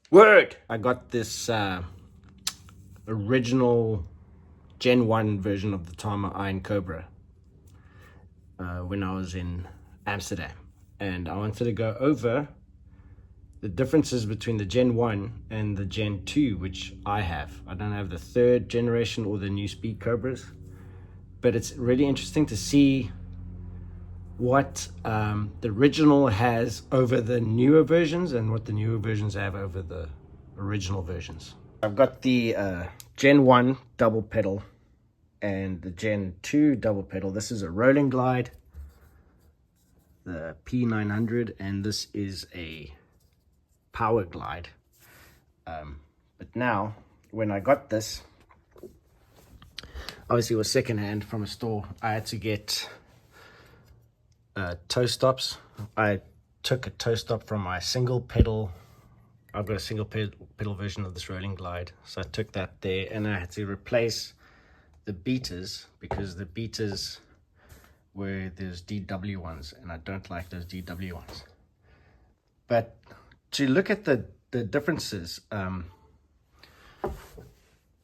Word! I got this original Gen 1 version of the Tama I Cobra when I was in Amsterdam. And I wanted to go over the differences between the Gen 1 and the Gen 2, which I have. I don't have the third generation or the new speed Cobras, but it's really interesting to see what the original has over the newer versions and what the newer versions have over the original versions. I've got the Gen 1 double pedal and the Gen 2 double pedal. This is a rolling glide, the P900, and this is a power glide. But now, when I got this, obviously it was secondhand from a store. I had to get toe stops. I took a toe stop from my single pedal. I've got a single pedal version of this rolling glide, so I took that there, and I had to replace the beaters because the beaters were those DW ones, and I don't like those DW ones. But to look at the differences,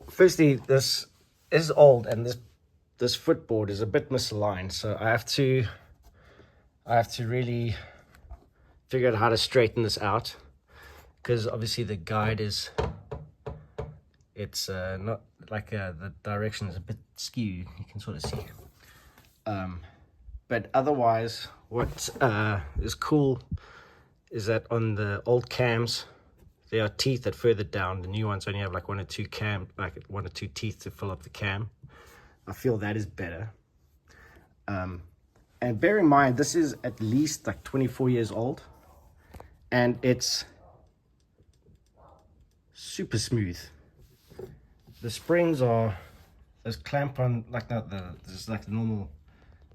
firstly, this is old, and this footboard is a bit misaligned, so I have to really figure out how to straighten this out, because obviously the guide is, it's not like the direction is a bit skewed, you can sort of see. But otherwise, what is cool is that on the old cams, there are teeth that further down. The new ones only have like one or two teeth to fill up the cam. I feel that is better. And bear in mind, this is at least like 24 years old, and it's super smooth. The springs are, there's clamp on, like this is like the normal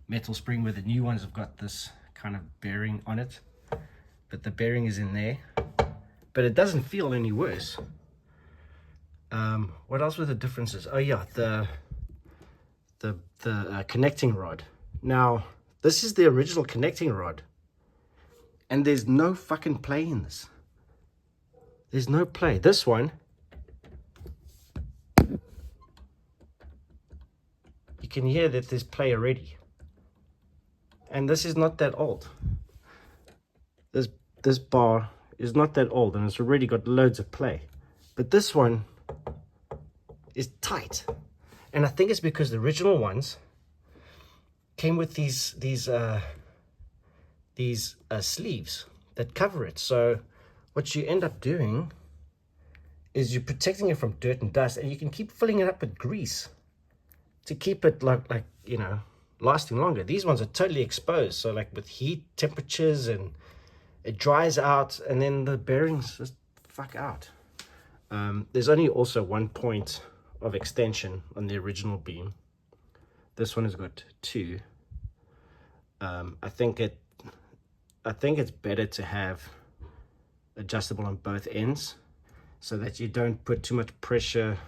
metal spring, where the new ones have got this kind of bearing on it, but the bearing is in there, but it doesn't feel any worse. What else were the differences? Oh yeah, the connecting rod. Now, this is the original connecting rod, and there's no fucking play in this. There's no play. This one, you can hear that there's play already. And this is not that old. This bar is not that old, and it's already got loads of play. But this one is tight. And I think it's because the original ones came with these sleeves that cover it. So what you end up doing is you're protecting it from dirt and dust, and you can keep filling it up with grease to keep it like you know, lasting longer. These ones are totally exposed, so like with heat, temperatures, and it dries out, and then the bearings just fuck out. There's only also 1 point of extension on the original beam. This one has got 2. I think it's better to have adjustable on both ends, so that you don't put too much pressure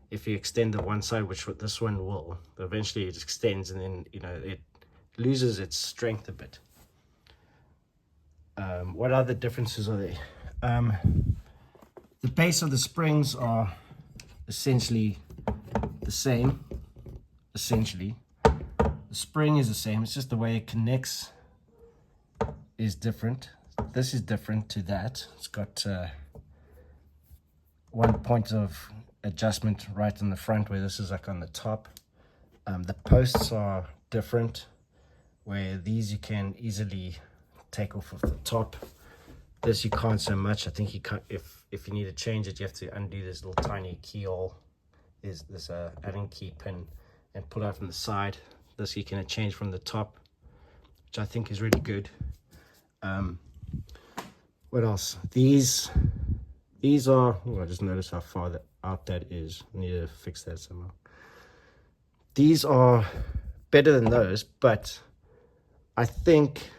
if you extend the one side, which this one will. Eventually it extends, and then, you know, it loses its strength a bit. What other differences are there? The base of the springs are essentially the same. The spring is the same, it's just the way it connects is different. This is different to that. It's got 1 point of adjustment right in the front, where this is like on the top. The posts are different, where these you can easily take off of the top. This you can't so much. I think you can't, if you need to change it, you have to undo this little tiny keyhole. There's this Allen key pin, and pull out from the side. This you can change from the top, which I think is really good. What else? These are, oh, I just noticed how far out that is. I need to fix that somehow. These are better than those, but I think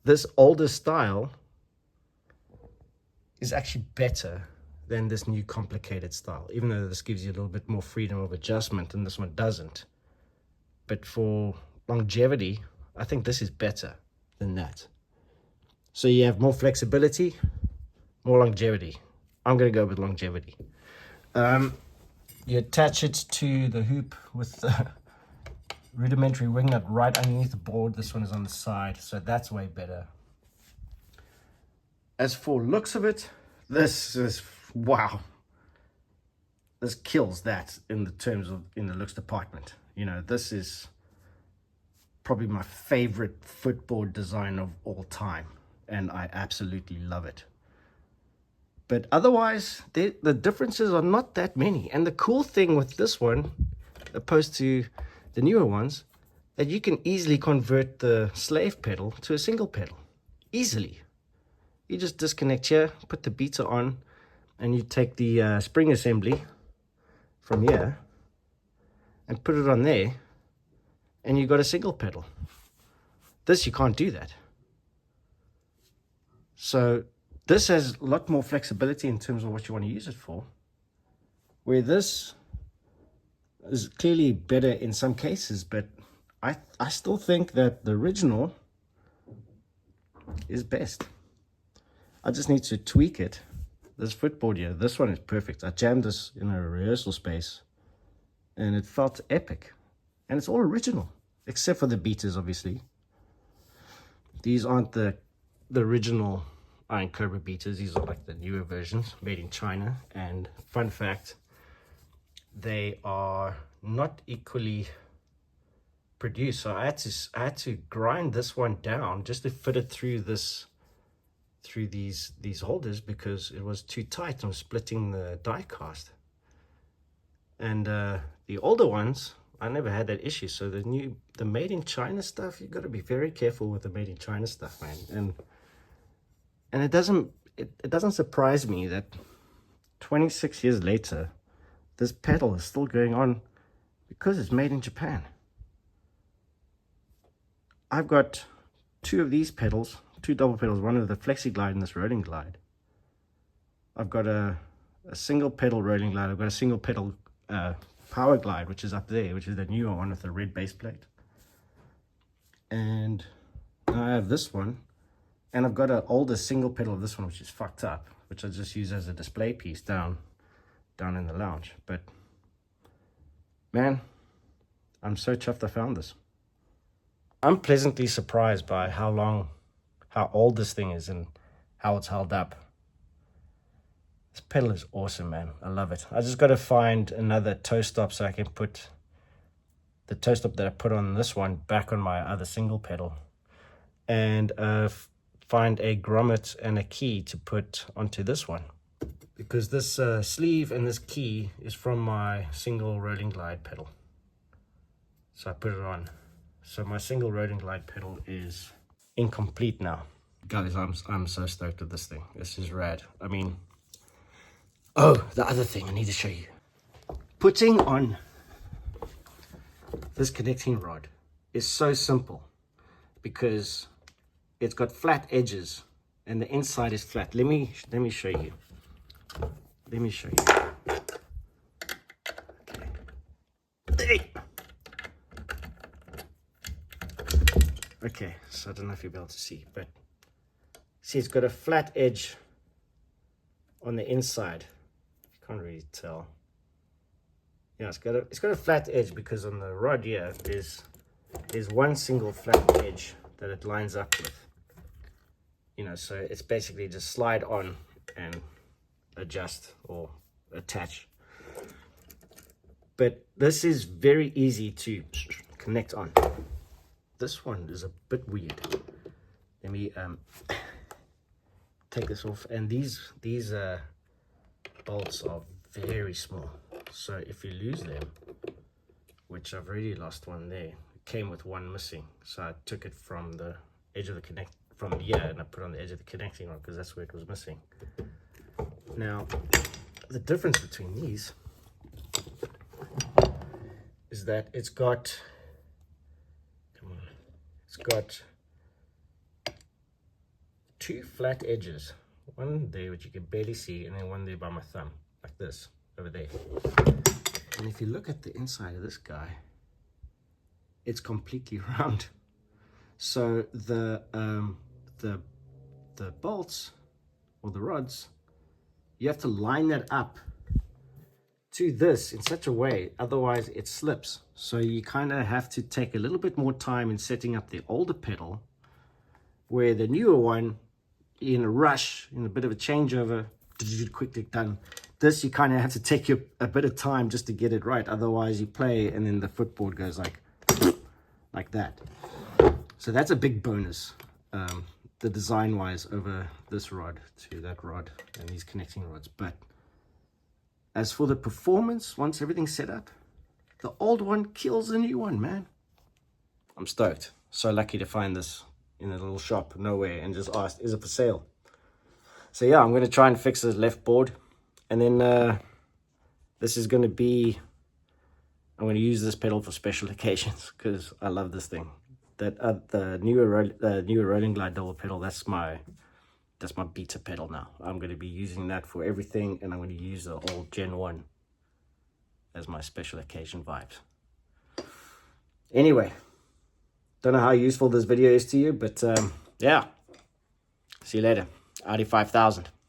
this older style is actually better than this new complicated style, even though this gives you a little bit more freedom of adjustment and this one doesn't. But for longevity, I think this is better than that. So you have more flexibility, more longevity. I'm going to go with longevity. You attach it to the hoop with the rudimentary wing nut right underneath the board. This one is on the side, so that's way better. As for looks of it, this is, wow. This kills that in the terms of, in the looks department. You know, this is probably my favorite footboard design of all time, and I absolutely love it. But otherwise, the differences are not that many. And the cool thing with this one, opposed to the newer ones, that you can easily convert the slave pedal to a single pedal. Easily. You just disconnect here, put the beater on, and you take the spring assembly from here and put it on there, and you've got a single pedal. This, you can't do that. So this has a lot more flexibility in terms of what you want to use it for, where this is clearly better in some cases, but I still think that the original is best. I just need to tweak it. This footboard here, this one is perfect. I jammed this in a rehearsal space and it felt epic. And it's all original, except for the beaters, obviously. These aren't the original Iron Cobra beaters. These are like the newer versions made in China. And fun fact, they are not equally produced. So I had to grind this one down just to fit it through these holders, because it was too tight. I'm splitting the die cast. And the older ones, I never had that issue. So the made in China stuff, you got to be very careful with the made in China stuff, man. And it doesn't surprise me that 26 years later, this pedal is still going on because it's made in Japan. I've got two of these pedals, two double pedals, one of the Flexi Glide and this rolling glide. I've got a single pedal rolling glide. I've got a single pedal power glide, which is up there, which is the newer one with the red base plate. And now I have this one, and I've got an older single pedal of this one, which is fucked up, which I just use as a display piece down in the lounge. But man, I'm so chuffed I found this. I'm pleasantly surprised by how old this thing is and how it's held up. This pedal is awesome, man. I love it. I just got to find another toe stop so I can put the toe stop that I put on this one back on my other single pedal, and find a grommet and a key to put onto this one, because this sleeve and this key is from my single rolling glide pedal. So I put it on. So my single rolling glide pedal is incomplete now. Guys, I'm so stoked with this thing. This is rad. I mean, oh, the other thing I need to show you. Putting on this connecting rod is so simple, because it's got flat edges and the inside is flat. Let me show you. Let me show you. Okay. Okay, so I don't know if you'll be able to see, but see, it's got a flat edge on the inside. You can't really tell. Yeah, it's got a flat edge because on the rod here there's one single flat edge that it lines up with. You know, so it's basically just slide on and adjust or attach. But this is very easy to connect on. This one is a bit weird. Let me take this off. And these bolts are very small. So if you lose them, which I've already lost one there, it came with one missing. So I took it from the edge of the from here, and I put it on the edge of the connecting rod because that's where it was missing. Now, the difference between these is that it's got two flat edges, one there which you can barely see, and then one there by my thumb, like this over there. And if you look at the inside of this guy, it's completely round. So the bolts or the rods you have to line that up to this in such a way, otherwise it slips. So you kind of have to take a little bit more time in setting up the older pedal, where the newer one, in a rush, in a bit of a changeover, quickly done. This, you kind of have to take a bit of time just to get it right, otherwise you play and then the footboard goes like that. So that's a big bonus, the design wise, over this rod to that rod and these connecting rods. But as for the performance, once everything's set up, the old one kills the new one, man. I'm stoked. So lucky to find this in a little shop nowhere and just asked, is it for sale? So yeah, I'm going to try and fix this left board. And then this is going to be, I'm going to use this pedal for special occasions because I love this thing. The newer Rolling Glide double pedal, that's my beta pedal now. I'm going to be using that for everything, and I'm going to use the old Gen 1 as my special occasion vibes. Anyway, don't know how useful this video is to you, but yeah. See you later. Audi 5000.